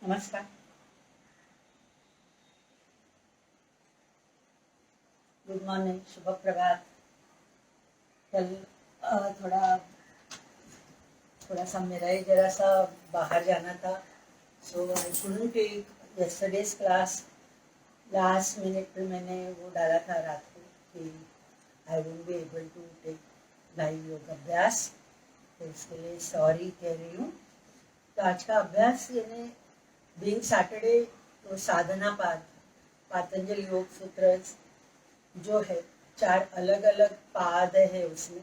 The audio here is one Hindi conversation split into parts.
नमस्कार। गुड मॉर्निंग, शुभ प्रभात। कल थोड़ा थोड़ा सा मेरा ही जरा सा बाहर जाना था, so I couldn't take yesterday's class. Last minute पे मैंने वो डाला था रात को कि I won't be able to take live योग अभ्यास, तो इसके लिए सॉरी कह रही हूँ। तो आज का अभ्यास यानी बीइंग सैटरडे, तो साधना पाद, पातंजल योग सूत्र जो है, 4 अलग अलग पाद है उसमें।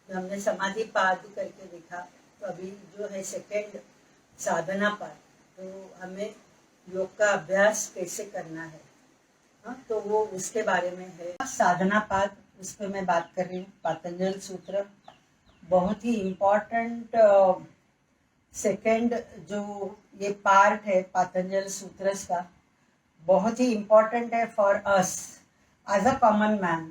तो हमने समाधि पाद करके देखा, तो अभी जो है सेकंड साधना पाद, तो हमें योग का अभ्यास कैसे करना है, हाँ, तो वो उसके बारे में है। साधना पाद, उस पर मैं बात कर रही हूँ। पातंजल सूत्र बहुत ही इम्पोर्टेंट सेकंड जो ये पार्ट है पातंजल सूत्र का, बहुत ही इम्पोर्टेंट है for us as a common man.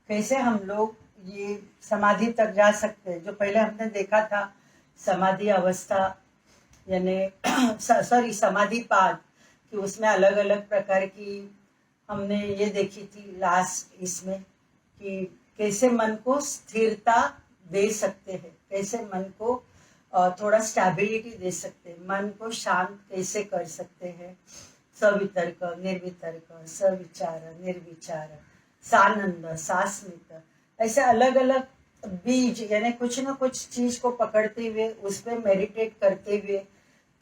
कैसे हम लोग ये समाधि तक जा सकते हैं। जो पहले हमने देखा था समाधि अवस्था यानी सॉरी समाधि पाद, कि उसमें अलग अलग प्रकार की हमने ये देखी थी लास्ट इसमें, कि कैसे मन को स्थिरता दे सकते हैं, कैसे मन को थोड़ा स्टेबिलिटी दे सकते हैं, मन को शांत कैसे कर सकते हैं। सवितर्क, निर्वितर्क, सविचार, निर्विचार, सानंद, सास्मित, ऐसे अलग अलग बीज यानी कुछ ना कुछ चीज को पकड़ते हुए उस पर मेडिटेट करते हुए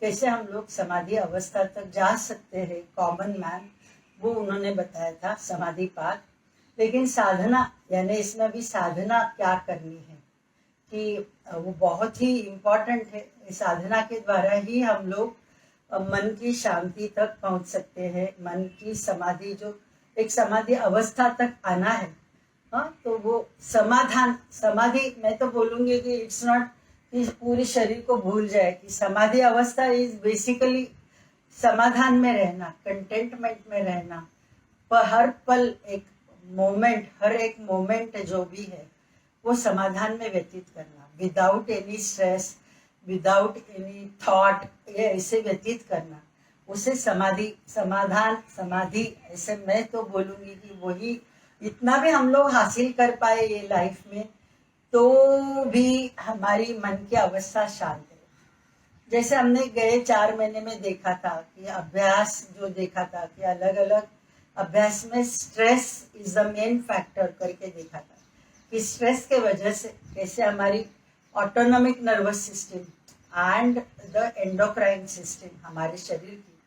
कैसे हम लोग समाधि अवस्था तक जा सकते हैं, कॉमन मैन, वो उन्होंने बताया था समाधि पाद। लेकिन साधना यानी इसमें भी साधना क्या करनी है, कि वो बहुत ही इम्पोर्टेंट है। साधना के द्वारा ही हम लोग मन की शांति तक पहुंच सकते हैं, मन की समाधि, जो एक समाधि अवस्था तक आना है, हाँ, तो वो समाधान, समाधि मैं तो बोलूंगी कि इट्स नॉट कि पूरे शरीर को भूल जाए, कि समाधि अवस्था इज बेसिकली समाधान में रहना, कंटेंटमेंट में रहना, पर हर पल एक मोमेंट, हर एक मोमेंट जो भी है वो समाधान में व्यतीत करना, without any stress, without any thought, ये ऐसे व्यतीत करना, उसे समाधि, समाधान, समाधि, ऐसे मैं तो बोलूंगी कि वही, इतना भी हम लोग हासिल कर पाए ये लाइफ में, तो भी हमारी मन की अवस्था शांत है। जैसे हमने गए 4 महीने में देखा था कि अभ्यास जो देखा था कि अलग अलग अभ्यास में stress is the main factor करके देखा था, कि स्ट्रेस के वजह से कैसे हमारी autonomic nervous system and the endocrine system, हमारे शरीर की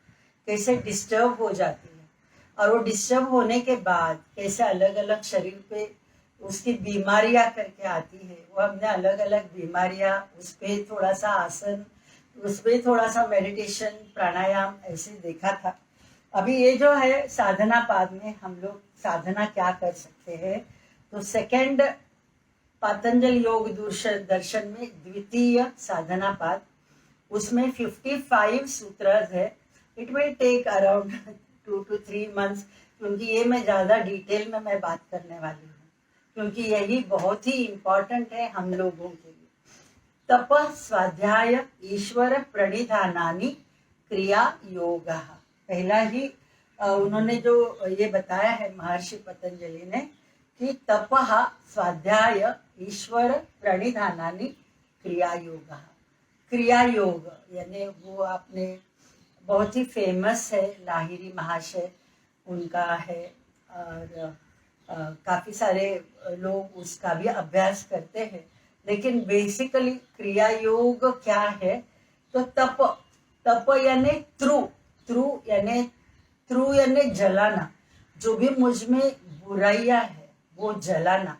कैसे डिस्टर्ब हो जाती है, और वो डिस्टर्ब होने के बाद कैसे अलग अलग शरीर पे उसकी बीमारियां करके आती है। वो हमने अलग अलग बीमारियां, उस पर थोड़ा सा आसन, उस पर थोड़ा सा मेडिटेशन, प्राणायाम ऐसे देखा था। अभी ये जो है साधना पाद में हम लोग साधना क्या कर सकते हैं, तो सेकंड पातंजल योग दर्शन में द्वितीय साधना पाद, उसमें 55 सूत्र है। It will take around 2 to 3 months, क्योंकि ये मैं ज्यादा डिटेल में मैं बात करने वाली हूँ, क्योंकि यही बहुत ही इम्पोर्टेंट है हम लोगों के लिए। तप, स्वाध्याय, ईश्वर प्रणिधानानि, क्रिया योग, पहला ही उन्होंने जो ये बताया है महर्षि पतंजलि ने, कि तप, स्वाध्याय, ईश्वर प्रणिधानानि, क्रिया योग। क्रिया योग यानी वो आपने बहुत ही फेमस है, लाहिरी महाशय उनका है, और काफी सारे लोग उसका भी अभ्यास करते हैं। लेकिन बेसिकली क्रिया योग क्या है, तो तप, तप यानी त्रु, त्रु यानी जलाना, जो भी मुझ में बुराइयां है वो जलाना।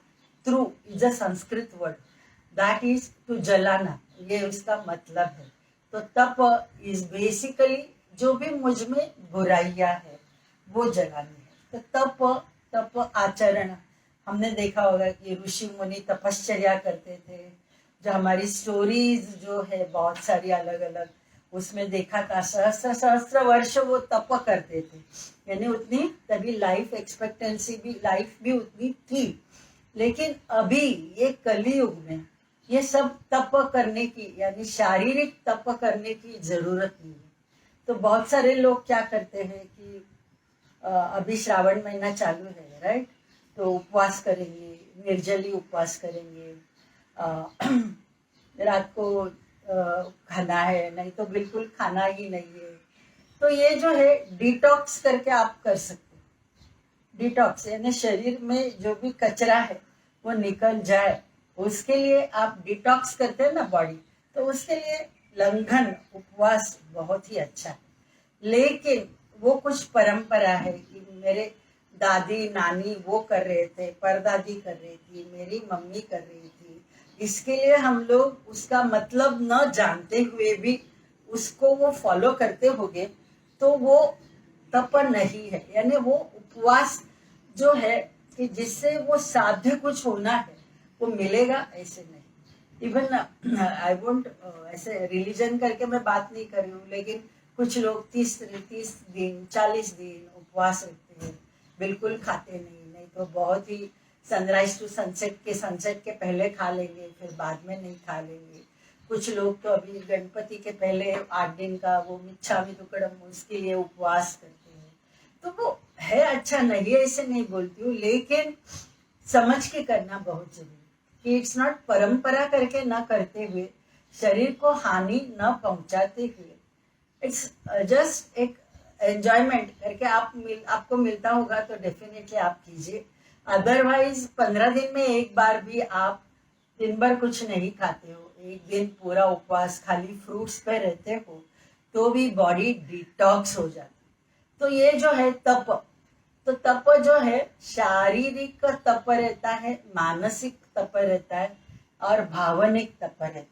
त्रु is a Sanskrit word, that is to जलाना, ये उसका मतलब है। तो तप इज बेसिकली जो भी मुझ में बुराइयां है वो जलानी है। तो तप, तप आचरण, हमने देखा होगा कि ऋषि मुनि तपश्चर्या करते थे। जो हमारी स्टोरीज जो है बहुत सारी अलग अलग, उसमें देखा था सहस्त्र सहस्त्र वर्ष वो तप करते थे, यानी उतनी तभी लाइफ एक्सपेक्टेंसी भी, लाइफ भी उतनी थी। लेकिन अभी ये कलयुग में ये सब तप करने की यानी शारीरिक तप करने की जरूरत नहीं है। तो बहुत सारे लोग क्या करते हैं कि अभी श्रावण महीना चालू है, राइट, तो उपवास करेंगे, निर्जली उपवास करेंगे, रात को खाना है, नहीं तो बिल्कुल खाना ही नहीं है। तो ये जो है डिटॉक्स करके आप कर सकते हो। डिटॉक्स यानी शरीर में जो भी कचरा है वो निकल जाए, उसके लिए आप डिटॉक्स करते हैं ना बॉडी, तो उसके लिए लंघन उपवास बहुत ही अच्छा है। लेकिन वो कुछ परंपरा है कि मेरे दादी नानी वो कर रहे थे, परदादी कर रही थी, मेरी मम्मी कर रही थी, इसके लिए हम लोग उसका मतलब न जानते हुए भी उसको वो फॉलो करते होंगे, तो वो तप नहीं है। यानी वो उपवास जो है कि जिससे वो साध्य कुछ होना है वो मिलेगा, ऐसे नहीं। इवन आई वोंट ऐसे रिलीजन करके मैं बात नहीं कर रही हूँ, लेकिन कुछ लोग 30 दिन 40 दिन उपवास रखते हैं, बिल्कुल खाते नहीं, नहीं तो बहुत ही सनराइज टू सनसेट के पहले खा लेंगे, फिर बाद में नहीं खा लेंगे। कुछ लोग तो अभी गणपति के पहले 8 दिन का वो मिच्छामी दुक्कड़म उसके लिए उपवास करते हैं। तो वो है अच्छा, नहीं ऐसे नहीं बोलती हूँ, लेकिन समझ के करना बहुत जरूरी कि इट्स नॉट परंपरा करके ना करते हुए, शरीर को हानि न पहुंचाते हुए, इट्स जस्ट एक एंजॉयमेंट करके आपको मिलता होगा तो डेफिनेटली आप कीजिए। अदरवाइज 15 दिन में एक बार भी आप दिन भर कुछ नहीं खाते हो, एक दिन पूरा उपवास खाली फ्रूट्स पे रहते हो, तो भी बॉडी डिटॉक्स हो जाती। तो ये जो है तप, तो तप जो है शारीरिक तप रहता है, मानसिक तप रहता है और भावनिक तप रहता है।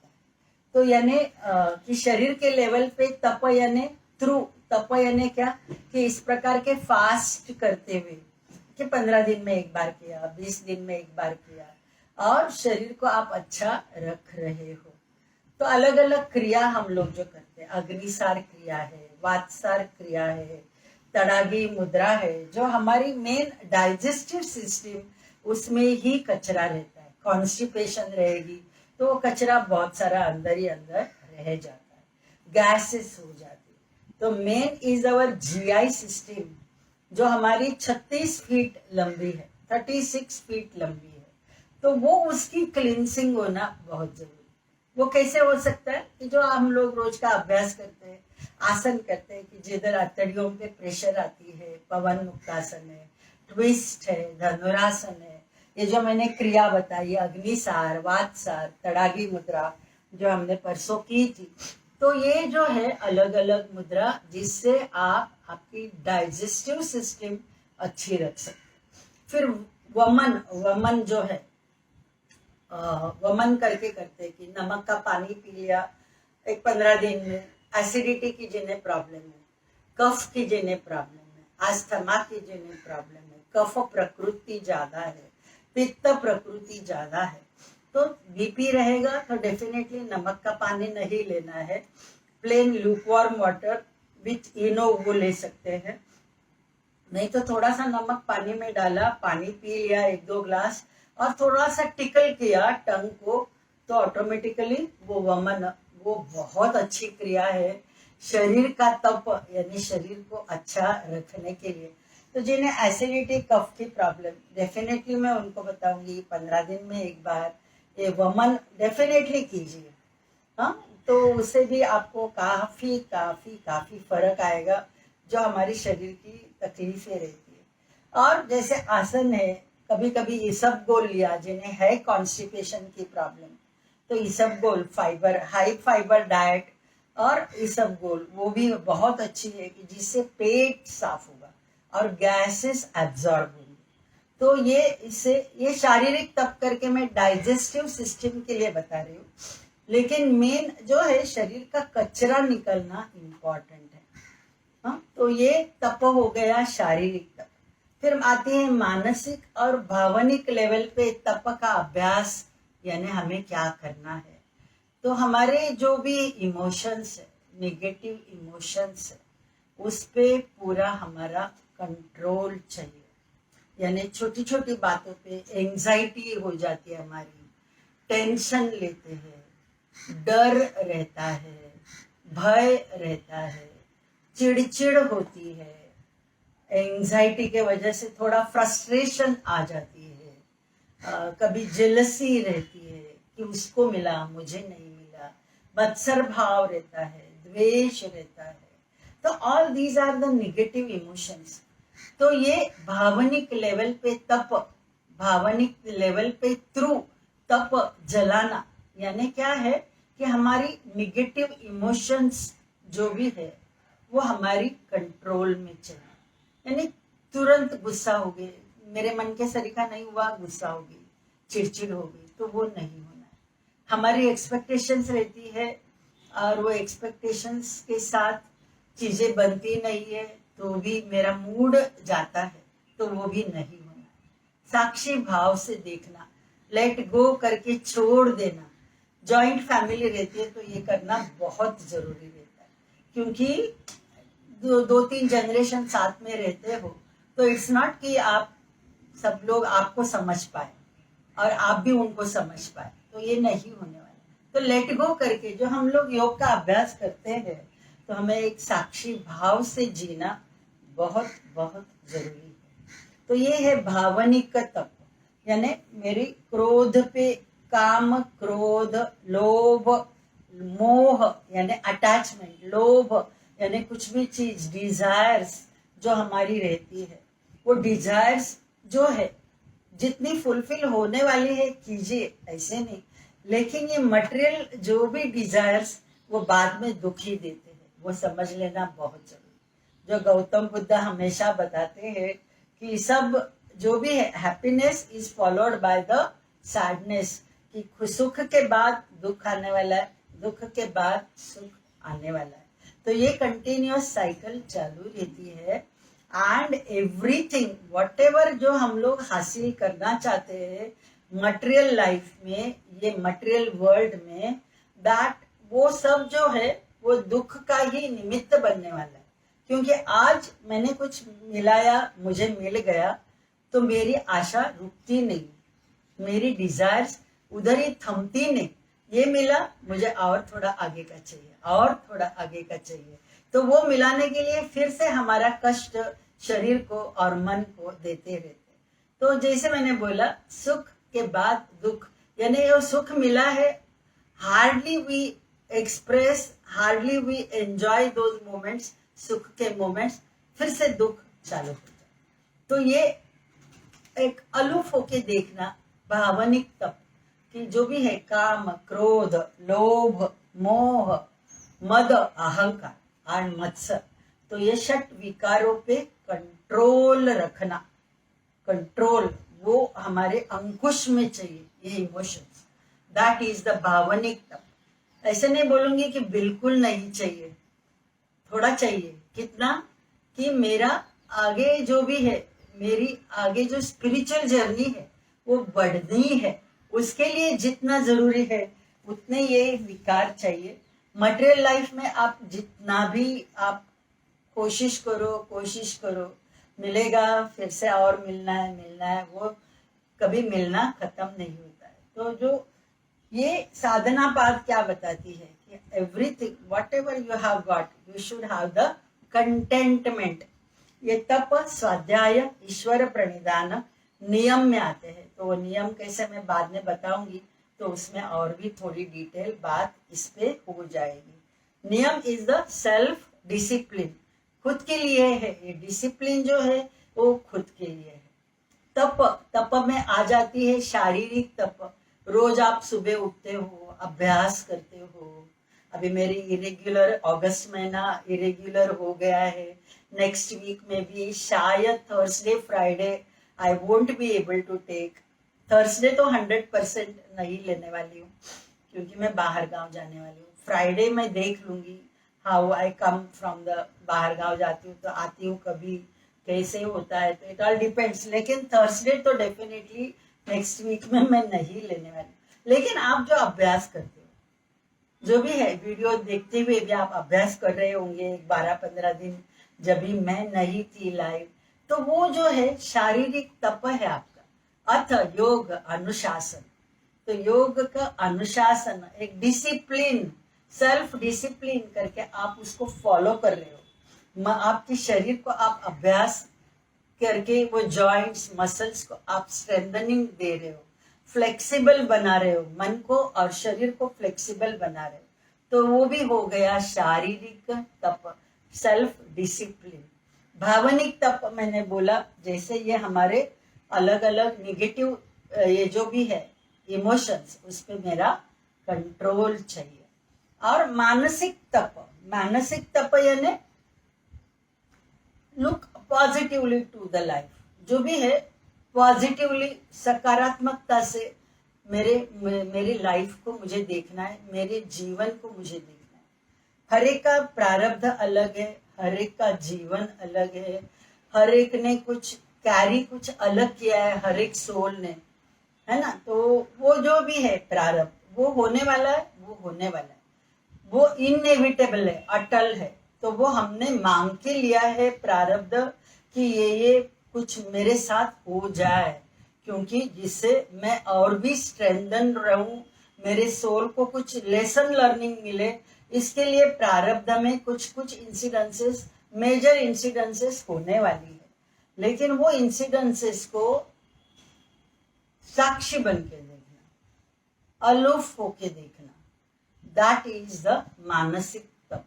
तो यानी कि शरीर के लेवल पे तप यानी थ्रू, तप यानी क्या कि इस प्रकार के फास्ट करते हुए कि 15 दिन में एक बार किया, 20 दिन में एक बार किया, और शरीर को आप अच्छा रख रहे हो। तो अलग अलग क्रिया हम लोग जो करते हैं, अग्निसार क्रिया है, वातसार क्रिया है, तड़ागी मुद्रा है, जो हमारी मेन डाइजेस्टिव सिस्टम उसमें ही कचरा रहता है, कॉन्स्टिपेशन रहेगी तो वो कचरा बहुत सारा अंदर ही अंदर रह जाता है, गैसेस हो जाती है। तो main is our GI system, जो हमारी 36 फीट लंबी है, 36 फीट लंबी है, तो वो उसकी क्लींसिंग होना बहुत जरूरी। वो कैसे हो सकता है कि जो हम लोग रोज का अभ्यास करते हैं, आसन करते हैं कि जिधर अतड़ियों पे प्रेशर आती है, पवन मुक्तासन है, ट्विस्ट है, धनुरासन है, ये जो मैंने क्रिया बताई, अग्निसार, वातसार, तड़ागी मुद्रा जो हमने परसों की थी, तो ये जो है अलग अलग मुद्रा जिससे आप आपकी डाइजेस्टिव सिस्टम अच्छी रख सकते। फिर वमन, वमन जो है वमन करके करते कि नमक का पानी पी लिया एक 15 दिन में, एसिडिटी की जिन्हें प्रॉब्लम है, कफ की जिन्हें प्रॉब्लम है, अस्थमा की जिन्हें प्रॉब्लम है, कफ प्रकृति ज्यादा है, पित्त प्रकृति ज्यादा है, तो बीपी रहेगा तो डेफिनेटली नमक का पानी नहीं लेना है, प्लेन लूकवार्म वाटर विथ इनो वो ले सकते हैं। नहीं तो थोड़ा सा नमक पानी में डाला, पानी पी लिया 1-2 ग्लास और थोड़ा सा टिकल किया टंग को, तो ऑटोमेटिकली वो वमन, वो बहुत अच्छी क्रिया है शरीर का तप, यानी शरीर को अच्छा रखने के लिए। तो जिन्हें एसिडिटी कफ की प्रॉब्लम, डेफिनेटली मैं उनको बताऊंगी 15 दिन में एक बार ये वमन डेफिनेटली कीजिए। हाँ, तो उससे भी आपको काफी काफी काफी फर्क आएगा, जो हमारी शरीर की तकलीफें रहती है। और जैसे आसन है, कभी कभी इसबगोल लिया, जिन्हें है कॉन्स्टिपेशन की प्रॉब्लम, तो इसबगोल फाइबर, हाई फाइबर डाइट और इसबगोल वो भी बहुत अच्छी है कि जिससे पेट साफ होगा और गैसेस एब्जॉर्ब होंगे। तो ये इससे ये शारीरिक तप करके मैं डाइजेस्टिव सिस्टम के लिए बता रही हूँ, लेकिन मेन जो है शरीर का कचरा निकलना इम्पोर्टेंट है। हाँ, तो ये तप हो गया शारीरिक तप। फिर आते हैं मानसिक और भावनिक लेवल पे तप का अभ्यास, यानी हमें क्या करना है। तो हमारे जो भी इमोशंस है, नेगेटिव इमोशंस है, उस पे पूरा हमारा कंट्रोल चाहिए। यानी छोटी छोटी बातों पे एंजाइटी हो जाती है हमारी, टेंशन लेते हैं, डर रहता है, भय रहता है, चिड़चिड़ होती है, एंजाइटी के वजह से थोड़ा फ्रस्ट्रेशन आ जाती है, कभी जेलसी रहती है कि उसको मिला मुझे नहीं मिला, मत्सर भाव रहता है, द्वेष रहता है। तो all these are the negative emotions. तो ये भावनिक लेवल पे तप, भावनिक लेवल पे थ्रू तप जलाना, यानी क्या है कि हमारी निगेटिव इमोशंस जो भी है वो हमारी कंट्रोल में चले। यानी तुरंत गुस्सा हो गए, मेरे मन के सरीखा नहीं हुआ, गुस्सा हो गई, चिड़चिड़ हो गई, तो वो नहीं होना है। हमारी एक्सपेक्टेशंस रहती है और वो एक्सपेक्टेशंस के साथ चीजें बनती नहीं है तो भी मेरा मूड जाता है, तो वो भी नहीं होना है। साक्षी भाव से देखना, लेट गो करके छोड़ देना। जॉइंट फैमिली रहती है तो ये करना बहुत जरूरी रहता है, क्योंकि दो तीन जनरेशन साथ में रहते हो तो इट्स नॉट कि आप सब लोग आपको समझ पाए और आप भी उनको समझ पाए, तो ये नहीं होने वाला। तो लेट गो करके, जो हम लोग योग का अभ्यास करते हैं तो हमें एक साक्षी भाव से जीना बहुत बहुत जरूरी है। तो ये है भावनिक तप, यानी मेरी क्रोध पे, काम, क्रोध, लोभ, मोह यानी अटैचमेंट, लोभ यानी कुछ भी चीज, डिजायर्स जो हमारी रहती है, वो डिजायर्स जो है जितनी फुलफिल होने वाली है कीजिए, ऐसे नहीं। लेकिन ये मटेरियल जो भी डिजायर्स वो बाद में दुखी देते हैं, वो समझ लेना बहुत जरूरी। जो गौतम बुद्ध हमेशा बताते हैं कि सब जो भी है, happiness is followed by the sadness, कि सुख के बाद दुख आने वाला है, दुख के बाद सुख आने वाला है। तो ये कंटिन्यूअस साइकिल चालू रहती है। एंड एवरीथिंग वॉट एवर जो हम लोग हासिल करना चाहते हैं मटेरियल लाइफ में, ये मटेरियल वर्ल्ड में, दैट वो सब जो है वो दुख का ही निमित्त बनने वाला है। क्योंकि आज मैंने कुछ मिलाया, मुझे मिल गया, तो मेरी आशा रुकती नहीं, मेरी डिजायर्स उधर ही थमती नहीं। ये मिला, मुझे और थोड़ा आगे का चाहिए, और थोड़ा आगे का चाहिए। तो वो मिलाने के लिए फिर से हमारा कष्ट शरीर को और मन को देते रहते। तो जैसे मैंने बोला, सुख के बाद दुख, यानी वो सुख मिला है, hardly we express, hardly we enjoy those moments, सुख के मोमेंट्स, फिर से दुख चालू हो जाए। तो ये एक अलूफ होके देखना, भावनिक तप, कि जो भी है काम, क्रोध, लोभ, मोह, मद, अहंकार और मत्सर, तो ये षट विकारों पे कंट्रोल रखना। कंट्रोल वो हमारे अंकुश में चाहिए, ये इमोशंस, दैट इज द भावनिक तप। ऐसे नहीं बोलूंगी कि बिल्कुल नहीं चाहिए, थोड़ा चाहिए। कितना कि मेरा आगे जो भी है, मेरी आगे जो स्पिरिचुअल जर्नी है वो बढ़नी है, उसके लिए जितना जरूरी है उतने ये विकार चाहिए। मटेरियल लाइफ में आप जितना भी आप कोशिश करो, मिलेगा, फिर से और मिलना है, वो कभी मिलना खत्म नहीं होता है। तो जो ये साधना पाठ क्या बताती है कि everything whatever you have got, you should have the contentment. ये तप, स्वाध्याय, ईश्वर प्रणिधान नियम में आते हैं। तो वो नियम कैसे मैं बाद में बताऊंगी, तो उसमें और भी थोड़ी डिटेल बात इस पे हो जाएगी। नियम इज द सेल्फ डिसिप्लिन, खुद के लिए है। ये डिसिप्लिन जो है वो खुद के लिए है। तप में आ जाती है शारीरिक तप। रोज आप सुबह उठते हो, अभ्यास करते हो। अभी मेरी इरेग्युलर, अगस्त महीना इरेग्युलर हो गया है। नेक्स्ट वीक में भी शायद Thursday Friday I won't be able to take. Thursday तो 100% नहीं लेने वाली हूँ, क्योंकि मैं बाहर गांव जाने वाली हूँ। फ्राइडे मैं देख लूंगी how I come from the, बाहर गांव जाती हूँ तो आती हूँ कभी, कैसे होता है, तो इट ऑल डिपेंड्स। लेकिन थर्सडे तो डेफिनेटली नेक्स्ट वीक में मैं नहीं लेने वाली। लेकिन आप जो अभ्यास करते हो, जो भी है, वीडियो देखते हुए भी आप अभ्यास कर रहे होंगे 12-15 दिन, जब भी मैं नहीं थी लाइव, तो वो जो है शारीरिक तप है आपका। अथ योग अनुशासन, तो योग का अनुशासन, एक डिसिप्लिन, सेल्फ डिसिप्लिन करके आप उसको फॉलो कर रहे हो। आपके शरीर को आप अभ्यास करके वो जॉइंट्स मसल्स को आप स्ट्रेंथनिंग दे रहे हो, फ्लेक्सिबल बना रहे हो, मन को और शरीर को फ्लेक्सिबल बना रहे हो, तो वो भी हो गया शारीरिक तप, सेल्फ डिसिप्लिन। भावनिक तप मैंने बोला जैसे ये हमारे अलग अलग निगेटिव ये जो भी है इमोशंस, उस पे मेरा कंट्रोल चाहिए। और मानसिक तप यानी look positively to the life, जो भी है पॉजिटिवली सकारात्मकता से मेरी लाइफ को मुझे देखना है, मेरे जीवन को मुझे देखना है। हर एक का प्रारब्ध अलग है, हर एक का जीवन अलग है, हर एक ने कुछ कैरी कुछ अलग किया है, हर एक सोल ने, है ना। तो वो जो भी है प्रारब्ध वो होने वाला है, वो होने वाला है, वो इनएविटेबल है, अटल है। तो वो हमने मांग के लिया है प्रारब्ध कि ये कुछ मेरे साथ हो जाए, क्योंकि जिससे मैं और भी स्ट्रेंथन रहूं, मेरे सोल को कुछ लेसन लर्निंग मिले। इसके लिए प्रारब्ध में कुछ कुछ इंसिडेंसेस, मेजर इंसिडेंसेस होने वाली है, लेकिन वो इंसिडेंसेस को साक्षी बन के देखना, अलूफ होके देखना, दैट इज द मानसिक तप।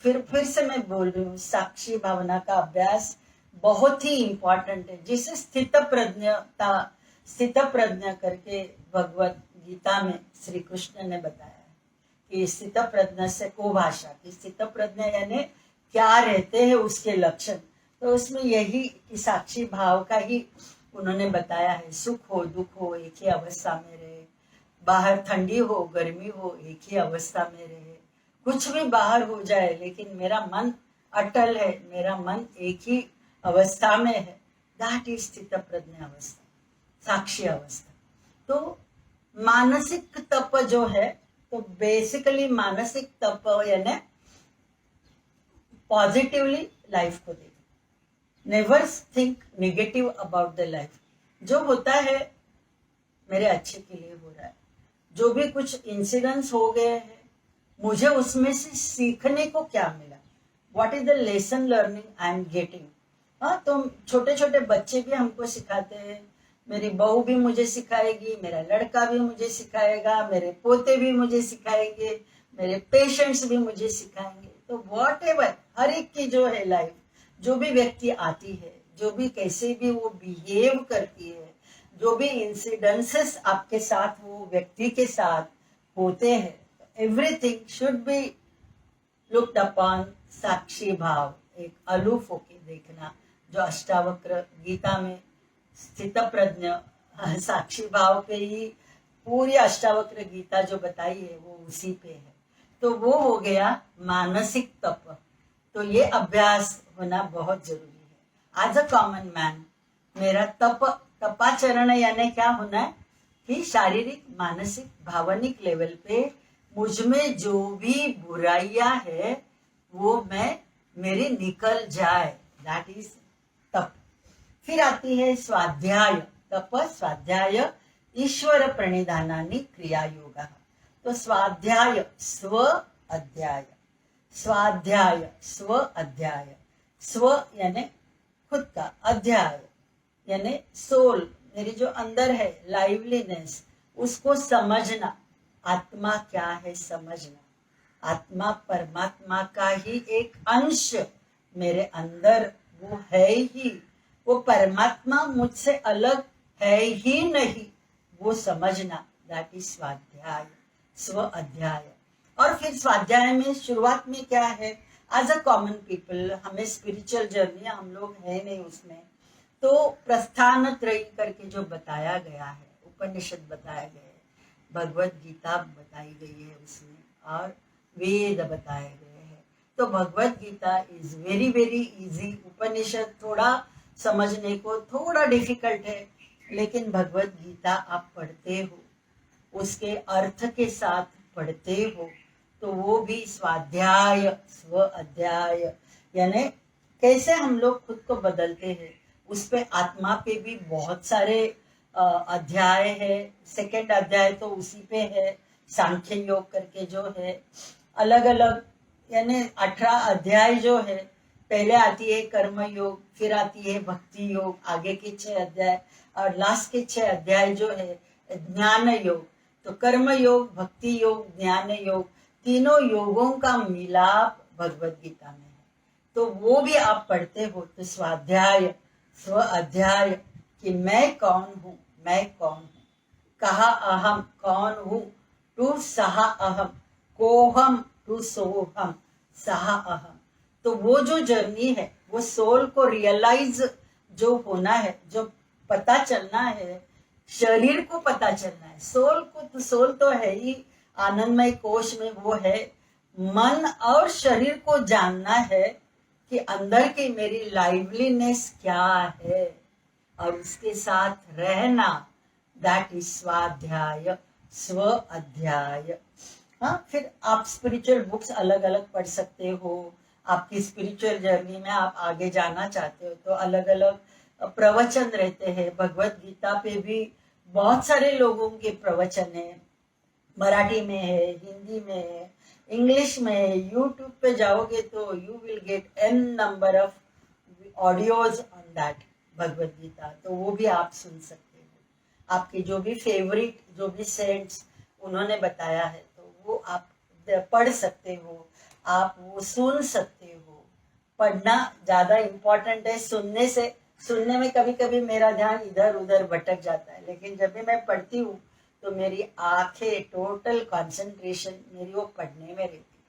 फिर से मैं बोल रही हूँ, साक्षी भावना का अभ्यास बहुत ही इंपॉर्टेंट है, जिसे स्थित प्रज्ञ करके भगवत गीता में श्री कृष्ण ने बताया है कि स्थित प्रज्ञ से को भाषा की, स्थित प्रज्ञ यानी क्या रहते हैं उसके लक्षण। तो उसमें यही कि साक्षी भाव का ही उन्होंने बताया है। सुख हो दुख हो एक ही अवस्था में रहे, बाहर ठंडी हो गर्मी हो एक ही अवस्था में रहे, कुछ भी बाहर हो जाए लेकिन मेरा मन अटल है, मेरा मन एक ही अवस्था में है, दैट इज स्थित प्रज्ञ अवस्था, साक्षी अवस्था। तो मानसिक तप जो है, तो बेसिकली मानसिक तप यानी पॉजिटिवली लाइफ को देखना, never think negative about the life. जो होता है मेरे अच्छे के लिए हो रहा है, जो भी कुछ इंसिडेंट्स हो गए हैं मुझे उसमें से सीखने को क्या मिला, what is the lesson learning I am getting. हाँ, तो छोटे छोटे बच्चे भी हमको सिखाते हैं, मेरी बहू भी मुझे सिखाएगी, मेरा लड़का भी मुझे सिखाएगा, मेरे पोते भी मुझे सिखाएंगे, मेरे पेशेंट्स भी मुझे सिखाएंगे। तो वॉट एवर, हर एक की जो है लाइफ, जो भी व्यक्ति आती है, जो भी कैसे भी वो बिहेव करती है, जो भी इंसिडेंसेस आपके साथ वो व्यक्ति के साथ होते हैं, everything should be looked upon साक्षी भाव, एक अलूफ होके देखना, जो अष्टावक्र गीता में स्थित प्रज्ञ साक्षी भाव पे ही पूरी अष्टावक्र गीता जो बताई है वो उसी पे है। तो वो हो गया मानसिक तप। तो ये अभ्यास होना बहुत जरूरी है। एज अ कॉमन मैन मेरा तपाचरण यानी क्या होना है कि शारीरिक मानसिक भावनिक लेवल पे मुझ में जो भी बुराइयां है वो मेरी निकल जाए, दैट इज तप। फिर आती है स्वाध्याय तप, स्वाध्याय ईश्वर प्रणिधानानि क्रिया योग। तो स्वाध्याय स्व अध्याय, स्वाध्याय स्व अध्याय, स्व यानी खुद का, अध्याय यानी सोल, मेरी जो अंदर है लाइवलीनेस, उसको समझना, आत्मा क्या है समझना, आत्मा परमात्मा का ही एक अंश मेरे अंदर वो है ही, वो परमात्मा मुझसे अलग है ही नहीं, वो समझना, दैट इज स्वाध्याय स्व अध्याय। और फिर स्वाध्याय में शुरुआत में क्या है, एज अ कॉमन पीपल हमें स्पिरिचुअल जर्नी, हम लोग है नहीं उसमें, तो प्रस्थान त्रयी करके जो बताया गया है, उपनिषद बताया गया है, भगवत गीता बताई गई है उसमें, और वेद बताए गए हैं। तो Bhagavad Gita is very very easy, Upanishad थोड़ा समझने को थोड़ा डिफिकल्ट है, लेकिन भगवत गीता आप पढ़ते हो, उसके अर्थ के साथ पढ़ते हो, तो वो भी स्वाध्याय स्व अध्याय यानी कैसे हम लोग खुद को बदलते हैं, उस पे आत्मा पे भी बहुत सारे अध्याय है। सेकंड अध्याय तो उसी पे है, सांख्य योग करके जो है, अलग अलग यानी 18 अध्याय जो है पहले आती है कर्म योग, फिर आती है भक्ति योग, आगे के 6 अध्याय, और लास्ट के 6 अध्याय जो है ज्ञान योग। तो कर्म योग, भक्ति योग, ज्ञान योग, तीनों योगों का मिलाप भगवत गीता में है। तो वो भी आप पढ़ते हो तो स्वाध्याय स्व अध्याय कि मैं कौन हूँ, मैं कौन हूँ, कहा अहम, कौन हूँ, टू सहा अहम, कोहम टू सोहम, सहा अहम। तो वो जो जर्नी है, वो सोल को रियलाइज जो होना है, जो पता चलना है, शरीर को पता चलना है, सोल को तो, सोल तो है ही आनंदमय कोश में, वो है। मन और शरीर को जानना है कि अंदर की मेरी लाइवलीनेस क्या है, और उसके साथ रहना, दैट इज स्वाध्याय स्व अध्याय। हाँ, फिर आप स्पिरिचुअल बुक्स अलग अलग पढ़ सकते हो। आपकी स्पिरिचुअल जर्नी में आप आगे जाना चाहते हो तो अलग अलग प्रवचन रहते हैं। भगवत गीता पे भी बहुत सारे लोगों के प्रवचन है, मराठी में है, हिंदी में है, इंग्लिश में है। यूट्यूब पे जाओगे तो you will get an number of audios on that Bhagavad Gita, तो वो भी आप सुन सकते हो। आपके जो भी फेवरेट, जो भी सेंट्स उन्होंने बताया है, तो वो आप पढ़ सकते हो, आप वो सुन सकते हो। पढ़ना ज्यादा इम्पोर्टेंट है सुनने से। सुनने में कभी कभी मेरा ध्यान इधर उधर भटक जाता है, लेकिन जब भी मैं पढ़ती हूँ तो मेरी आंखें, टोटल कंसंट्रेशन मेरी वो पढ़ने में रहती।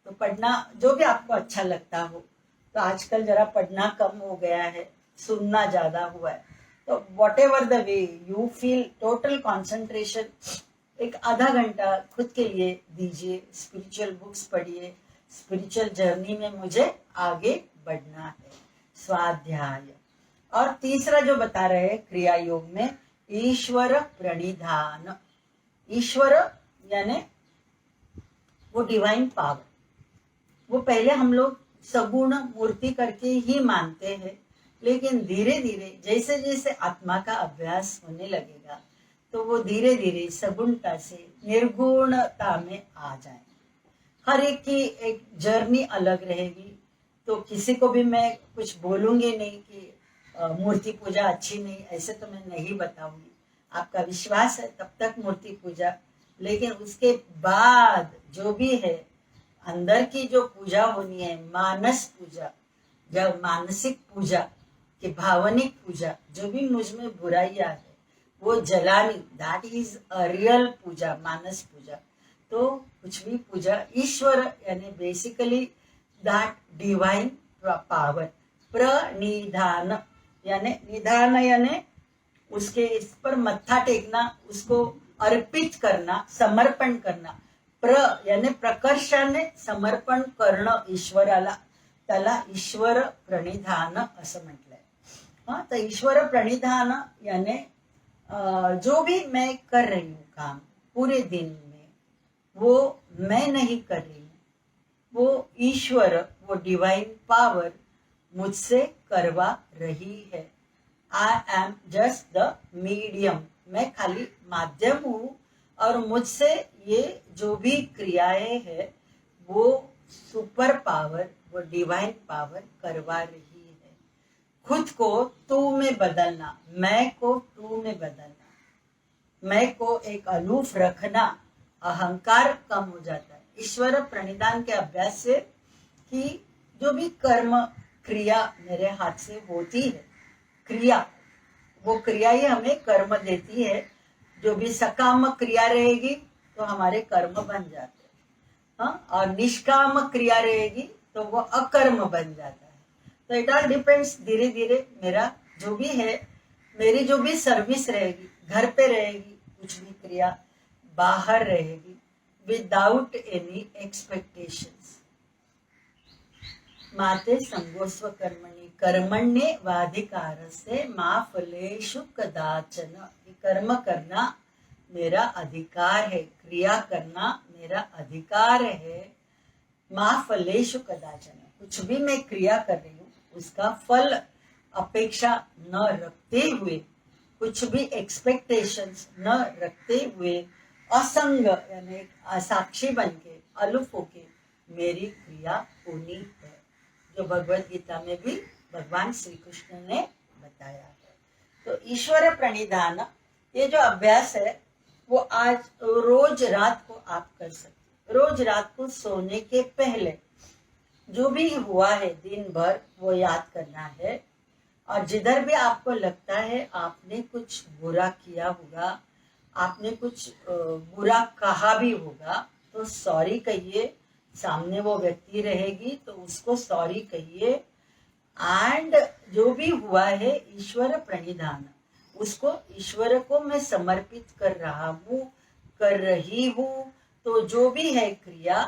तो पढ़ना जो भी आपको अच्छा लगता हो। तो आजकल जरा पढ़ना कम हो गया है, सुनना ज्यादा हुआ है। तो what ever the way you feel, total concentration एक आधा घंटा खुद के लिए दीजिए, स्पिरिचुअल बुक्स पढ़िए। स्पिरिचुअल जर्नी में मुझे आगे बढ़ना है, स्वाध्याय। और तीसरा जो बता रहे हैं क्रिया योग में, ईश्वर प्रणिधान। ईश्वर यानी वो डिवाइन पावर, वो पहले हम लोग सगुण मूर्ति करके ही मानते हैं, लेकिन धीरे धीरे जैसे जैसे आत्मा का अभ्यास होने लगेगा तो वो धीरे धीरे सगुणता से निर्गुणता में आ जाए। हर एक की एक जर्नी अलग रहेगी। तो किसी को भी मैं कुछ बोलूंगी नहीं कि मूर्ति पूजा अच्छी नहीं, ऐसे तो मैं नहीं बताऊंगी। आपका विश्वास है तब तक मूर्ति पूजा, लेकिन उसके बाद जो भी है अंदर की जो पूजा होनी है, मानस पूजा, जब मानसिक पूजा की भावनिक पूजा, जो भी मुझ में बुराइयां है वो जलानी, दैट इज अ रियल पूजा, मानस पूजा। तो कुछ भी पूजा, ईश्वर यानी बेसिकली दैट डिवाइन पावर। प्रणिधान यानी निधान यानी उसके इस पर मत्था टेकना, उसको अर्पित करना, समर्पण करना। प्र यानी प्रकर्षाने समर्पण करणं ईश्वराला, त्याला ईश्वर प्रणिधान असं म्हटलंय। हाँ, तो ईश्वर प्रणिधान यानी जो भी मैं कर रही हूँ काम पूरे दिन में, वो मैं नहीं कर रही हूँ, वो ईश्वर, वो डिवाइन पावर मुझसे करवा रही है। I am just the medium, मैं खाली माध्यम हूँ, और मुझसे ये जो भी क्रियाएं है वो सुपर पावर, वो डिवाइन पावर करवा रही है। खुद को तू में बदलना, मैं को तू में बदलना, मैं को एक अलूफ रखना, अहंकार कम हो जाता है ईश्वर प्रणिधान के अभ्यास से। कि जो भी कर्म क्रिया मेरे हाथ से होती है, क्रिया, वो क्रिया ही हमें कर्म देती है। जो भी सकाम क्रिया रहेगी तो हमारे कर्म बन जाते हैं, हाँ, और निष्काम क्रिया रहेगी तो वो अकर्म बन जाता है। तो इट ऑल डिपेंड्स, धीरे धीरे मेरा जो भी है, मेरी जो भी सर्विस रहेगी, घर पे रहेगी कुछ भी क्रिया, बाहर रहेगी, विदाउट एनी एक्सपेक्टेशंस। माते संगोस्व कर्मणि कर्मण्ये वाधिकारस्ते मा फलेषु कदाचन। कर्म करना मेरा अधिकार है, क्रिया करना मेरा अधिकार है। मा फलेषु कदाचन, कुछ भी मैं क्रिया कर रही हूँ उसका फल अपेक्षा न रखते हुए, कुछ भी एक्सपेक्टेशंस न रखते हुए, असंग यानी साक्षी बन के, अलूफ होके मेरी क्रिया होनी है। जो भगवत गीता में भी भगवान श्री कृष्ण ने बताया है। तो ईश्वर प्रणिधान, ये जो अभ्यास है वो आज रोज रात को आप कर सकते। रोज रात को सोने के पहले जो भी हुआ है दिन भर वो याद करना है, और जिधर भी आपको लगता है आपने कुछ बुरा किया होगा, आपने कुछ बुरा कहा भी होगा, तो सॉरी कहिए। सामने वो व्यक्ति रहेगी तो उसको सॉरी कहिए, एंड जो भी हुआ है ईश्वर प्रणिधान, उसको ईश्वर को मैं समर्पित कर रहा हूँ, कर रही हूँ। तो जो भी है क्रिया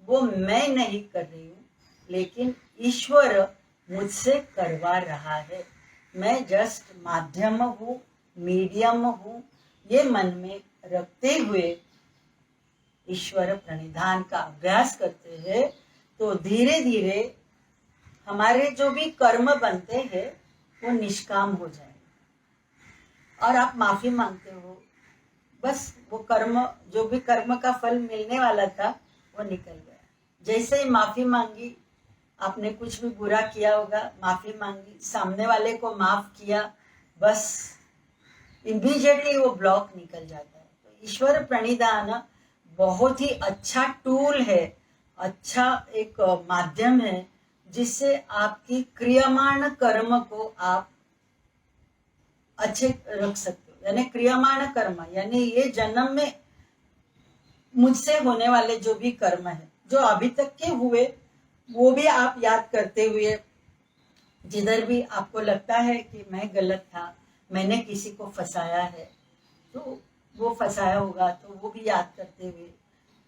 वो मैं नहीं कर रही हूँ, लेकिन ईश्वर मुझसे करवा रहा है। मैं जस्ट माध्यम हूँ, मीडियम हूँ। ये मन में रखते हुए ईश्वर प्रणिधान का अभ्यास करते हैं तो धीरे धीरे हमारे जो भी कर्म बनते हैं वो निष्काम हो जाएंगे, और आप माफी मांगते हो। बस वो कर्म, जो भी कर्म का फल मिलने वाला था वो निकल गया। जैसे ही माफी मांगी, आपने कुछ भी बुरा किया होगा, माफी मांगी, सामने वाले को माफ किया, बस इमीडिएटली वो ब्लॉक निकल जाता है। तो ईश्वर प्रणिधान बहुत ही अच्छा टूल है, अच्छा एक माध्यम है जिससे आपकी क्रियमाण कर्म को आप अच्छे रख सकते हो। यानी क्रियमाण कर्म यानी ये जन्म में मुझसे होने वाले जो भी कर्म है, जो अभी तक के हुए, वो भी आप याद करते हुए, जिधर भी आपको लगता है कि मैं गलत था, मैंने किसी को फंसाया है, तो वो फंसाया होगा तो वो भी याद करते हुए,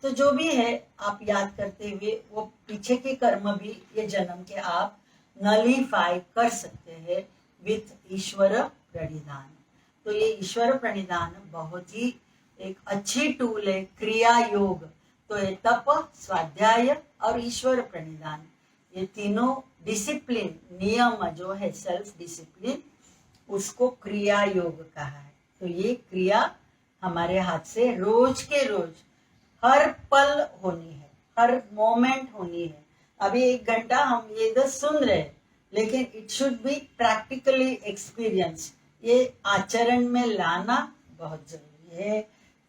तो जो भी है आप याद करते हुए वो पीछे के कर्म भी ये जन्म के आप नलीफाई कर सकते हैं विथ ईश्वर प्रणिधान। तो ये ईश्वर प्रणिधान बहुत ही एक अच्छी टूल है, क्रिया योग। तो ये तप, स्वाध्याय और ईश्वर प्रणिधान, ये तीनों डिसिप्लिन, नियम जो है सेल्फ डिसिप्लिन, उसको क्रिया योग कहा है। तो ये क्रिया हमारे हाथ से रोज के रोज हर पल होनी है, हर मोमेंट होनी है। अभी 1 घंटा हम ये तो सुन रहे, लेकिन it should be practically experience. ये आचरण में लाना बहुत जरूरी है,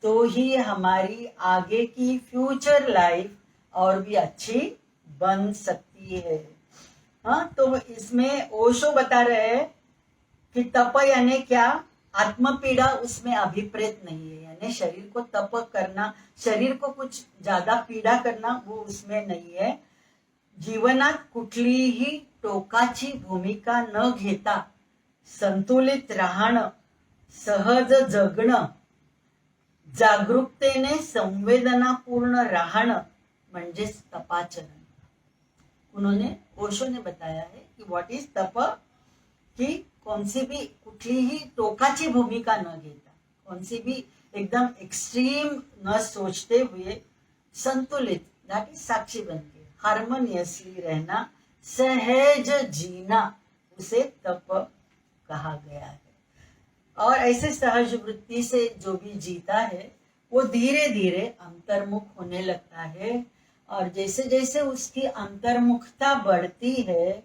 तो ही हमारी आगे की फ्यूचर लाइफ और भी अच्छी बन सकती है। हाँ, तो इसमें ओशो बता रहे हैं कि तप यानी क्या, आत्मपीड़ा उसमें अभिप्रेत नहीं है। यानी शरीर को तप करना, शरीर को कुछ ज्यादा पीडा करना, वो उसमें नहीं है। जीवनात कुठलीही टोकाची भूमिका न घेता संतुलित राहणं, सहज जगणं, जागरूकतेने संवेदनापूर्ण राहणं म्हणजेच तपाचरण। उन्होंने, ओशो ने बताया है कि व्हाट इज तप, कि कौन सी भी कुठलीही टोकाची भूमिका न घेता, कौन सी भी एकदम एक्सट्रीम न सोचते हुए संतुलित, दैट इज साक्षी बनके हार्मोनियसली रहना, सहज जीना, उसे तप कहा गया है। और ऐसे सहज वृत्ति से जो भी जीता है वो धीरे धीरे अंतर्मुख होने लगता है, और जैसे जैसे उसकी अंतर्मुखता बढ़ती है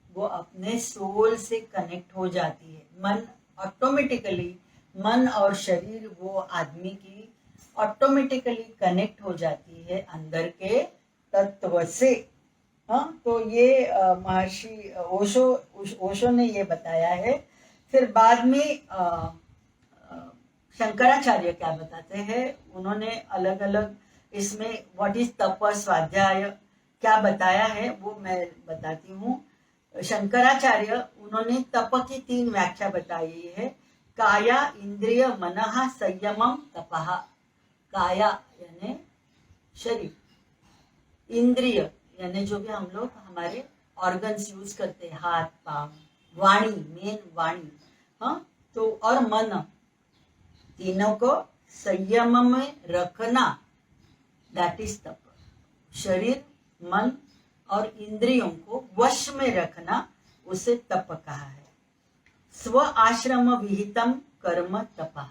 वो अपने सोल से कनेक्ट हो जाती है। मन ऑटोमेटिकली, मन और शरीर वो आदमी की ऑटोमेटिकली कनेक्ट हो जाती है अंदर के तत्व से। हाँ, तो ये महर्षि ओशो ने ये बताया है। फिर बाद में शंकराचार्य क्या बताते हैं, उन्होंने अलग अलग इसमें व्हाट इज तप, स्वाध्याय क्या बताया है वो मैं बताती हूँ। शंकराचार्य, उन्होंने तप की 3 व्याख्या बताई है। काया इंद्रिय मनः संयमम तपः। काया यानी शरीर, इंद्रिय यानी जो भी हम लोग हमारे ऑर्गन्स यूज करते हैं, हाथ पांव, वाणी, मेन वाणी, हाँ, तो और मन, तीनों को संयम में रखना, दैट इज तप। शरीर, मन और इंद्रियों को वश में रखना, उसे तप कहा है। स्व आश्रम विहितम कर्म तपः।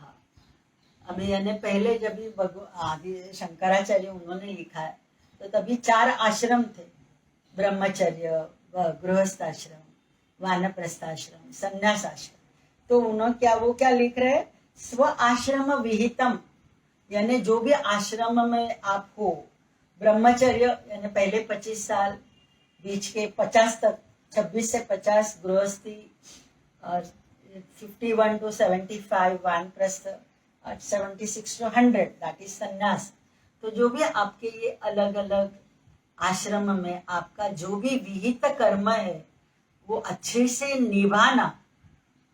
अभी यानी पहले जब आदि शंकराचार्य उन्होंने लिखा है तो तभी 4 आश्रम थे, ब्रह्मचर्य, गृहस्थाश्रम, वानप्रस्थाश्रम, संन्यासाश्रम। तो उन्होंने क्या लिख रहे हैं, स्व आश्रम विहितम, यानी जो भी आश्रम में आप हो, ब्रह्मचर्य यानी पहले 25 साल, बीच के 50 तक, 26 से 50 गृहस्थी, और 51 to 75 वानप्रस्थ, और 76 to 100 दैट इज संन्यास। तो जो भी आपके ये अलग अलग आश्रम में आपका जो भी विहित कर्म है वो अच्छे से निभाना,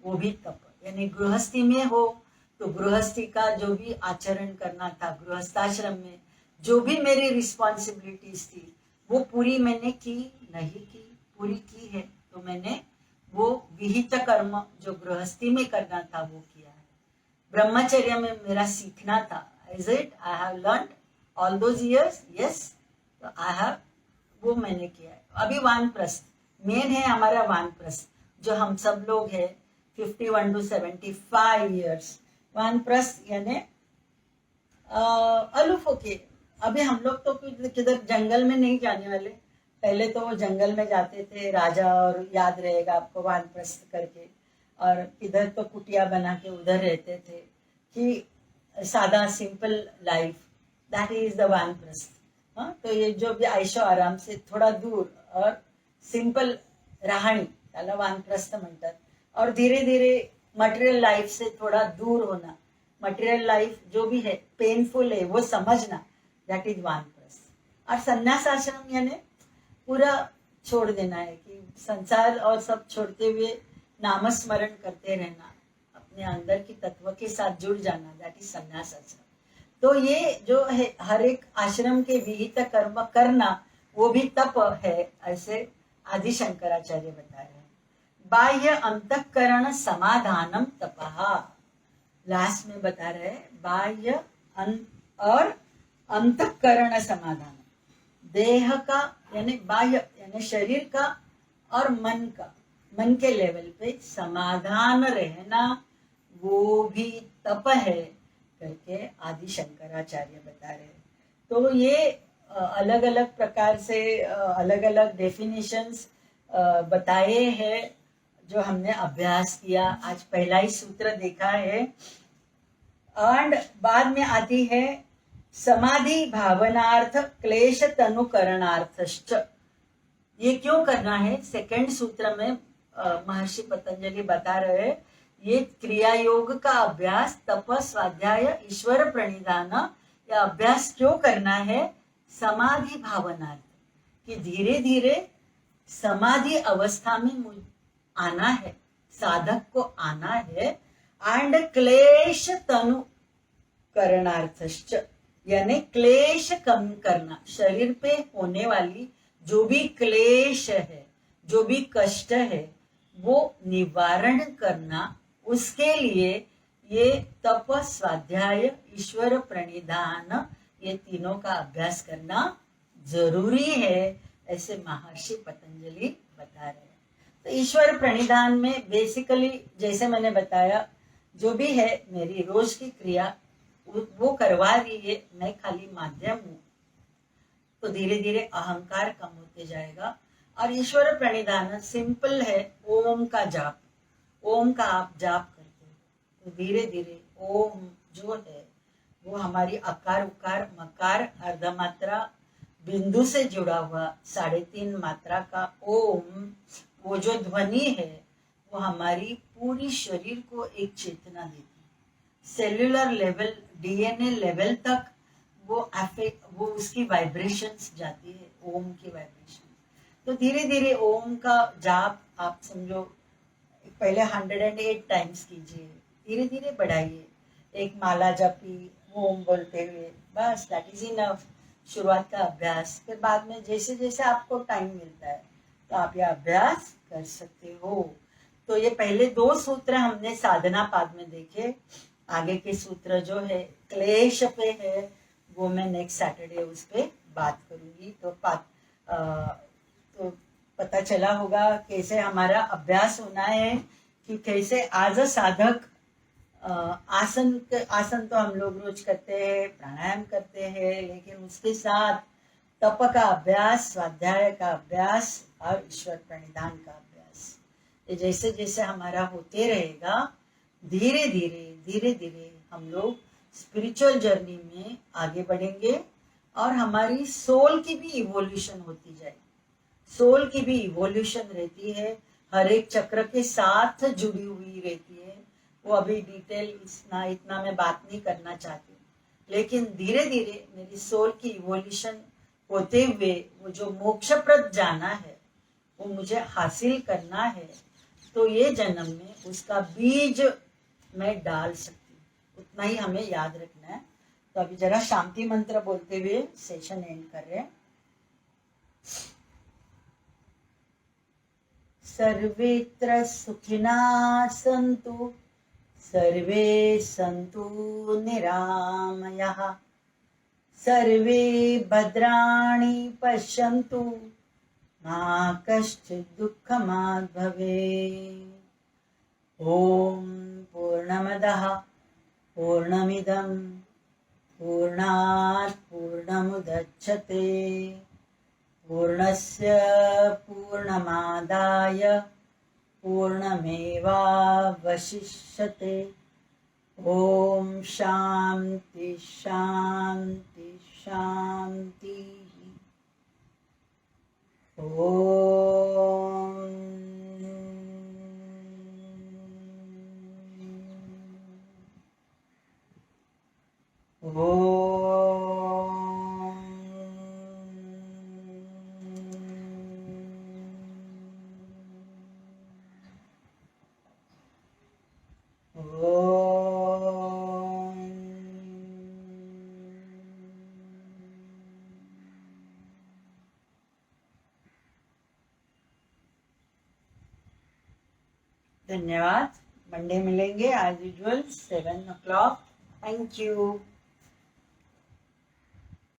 वो भी तप। यानी गृहस्थी में हो तो गृहस्थी का जो भी आचरण करना था, गृहस्थाश्रम में जो भी मेरी रिस्पॉन्सिबिलिटीज थी वो पूरी मैंने की नहीं की, पूरी की है तो मैंने वो विहित कर्म जो गृहस्थी में करना था वो किया है। ब्रह्मचर्य में मेरा सीखना था, is it I have learned all those years, yes, तो आई हैव, वो मैंने किया है। अभी वानप्रस्थ मेन है हमारा, वानप्रस्थ जो हम सब लोग है 51 to 75 इयर्स वानप्रस्थ, यानी अलूफ होके। अभी हम लोग तो किधर जंगल में नहीं जाने वाले, पहले तो वो जंगल में जाते थे राजा, और याद रहेगा आपको वानप्रस्थ करके, और इधर तो कुटिया बना के उधर रहते थे कि सादा simple life, that is the वानप्रस्थ। हाँ, तो ये जो भी आयशो आराम से थोड़ा दूर और सिंपल राहणी त्याला वानप्रस्थ म्हणतात। और धीरे धीरे मटेरियल लाइफ से थोड़ा दूर होना, मटेरियल लाइफ जो भी है पेनफुल है वो समझना, दैट इज वानप्रस्थ। और संन्यास आश्रम यानी पूरा छोड़ देना है कि संसार और सब छोड़ते हुए नामस्मरण करते रहना, अपने अंदर की तत्व के साथ जुड़ जाना, दैट इज संन्यास आश्रम। तो ये जो है हर एक आश्रम के विहित कर्म करना वो भी तप है, ऐसे आदि शंकराचार्य बता रहे हैं। बाह्य अंतःकरण समाधानम तपहा, लास्ट में बता रहे हैं बाह्य और अंतःकरण समाधान, देह का यानी बाह्य यानी शरीर का और मन का, मन के लेवल पे समाधान रहना वो भी तप है करके आदि शंकराचार्य बता रहे हैं। तो ये अलग अलग प्रकार से अलग अलग डेफिनेशंस बताए हैं जो हमने अभ्यास किया। आज पहला ही सूत्र देखा है, एंड बाद में आती है समाधि भावनार्थ क्लेश तनुकरणार्थश्च। ये क्यों करना है, सेकंड सूत्र में महर्षि पतंजलि बता रहे हैं, ये क्रिया योग का अभ्यास, तप, स्वाध्याय, ईश्वर प्रणिधान, ये अभ्यास क्यों करना है, समाधि भावनार्थ, कि धीरे धीरे समाधि अवस्था में आना है, साधक को आना है, एंड क्लेश तनु करणार्थश्च, यानी क्लेश कम करना, शरीर पे होने वाली जो भी क्लेश है, जो भी कष्ट है वो निवारण करना, उसके लिए ये तप, स्वाध्याय, ईश्वर प्रणिधान, ये तीनों का अभ्यास करना जरूरी है, ऐसे महर्षि पतंजलि बता रहे हैं। तो ईश्वर प्रणिधान में बेसिकली जैसे मैंने बताया जो भी है मेरी रोज की क्रिया वो करवा रही है, मैं खाली माध्यम हूँ, तो धीरे धीरे अहंकार कम होते जाएगा। और ईश्वर प्रणिधान सिंपल है, ओम का जाप, ओम का आप जाप करते हो तो धीरे धीरे ओम जो है वो हमारी अकार उकार मकार अर्धमात्रा बिंदु से जुड़ा हुआ 3.5 मात्रा का ओम, वो जो ध्वनि है वो हमारी पूरी शरीर को एक चेतना देती है, सेल्यूलर लेवल, डीएनए लेवल तक वो उसकी वाइब्रेशंस जाती है, ओम की वाइब्रेशन। तो धीरे धीरे ओम का जाप आप समझो पहले 108 टाइम्स कीजिए, धीरे धीरे बढ़ाइए, एक माला जपी ओम बोलते हुए, बस दैट इज इनफ, शुरुआत का अभ्यास। फिर बाद में जैसे जैसे आपको टाइम मिलता है तो आप यह अभ्यास कर सकते हो। तो ये पहले 2 सूत्र हमने साधना पाद में देखे, आगे के सूत्र जो है क्लेश पे है वो मैं नेक्स्ट सैटरडे उस पर बात करूंगी। तो पता चला होगा कैसे हमारा अभ्यास होना है, कि कैसे आज साधक आसन तो हम लोग रोज करते हैं, प्राणायाम करते हैं, लेकिन उसके साथ तप का अभ्यास, स्वाध्याय का अभ्यास और ईश्वर प्रणिधान का अभ्यास, ये जैसे जैसे हमारा होते रहेगा, धीरे धीरे हम लोग स्पिरिचुअल जर्नी में आगे बढ़ेंगे और हमारी सोल की भी इवोल्यूशन होती जाएगी। सोल की भी इवोल्यूशन रहती है, हर एक चक्र के साथ जुड़ी हुई रहती है। वो अभी डिटेल इतना मैं बात नहीं करना चाहती, लेकिन धीरे धीरे मेरी सोल की इवोल्यूशन होते हुए वो जो मोक्षप्रद जाना है वो मुझे हासिल करना है, तो ये जन्म में उसका बीज मैं डाल सकती हूँ। उतना ही हमें याद रखना है। तो अभी जरा शांति मंत्र बोलते हुए सेशन एंड कर रहे हैं। सर्वेत्र सुखिनः सन्तु, सर्वे सन्तु निरामयाः, सर्वे भद्राणि पश्यन्तु, मा कश्चित् दुःखमात् भवेत्। ॐ पूर्णमदः पूर्णमिदं पूर्णात् पूर्णमुदच्यते, पूर्णस्य पूर्णमादाय पूर्णमेवावशिष्यते। ॐ शान्ति शान्ति शान्ति। धन्यवाद। मंडे मिलेंगे as usual 7 o'clock। Thank you.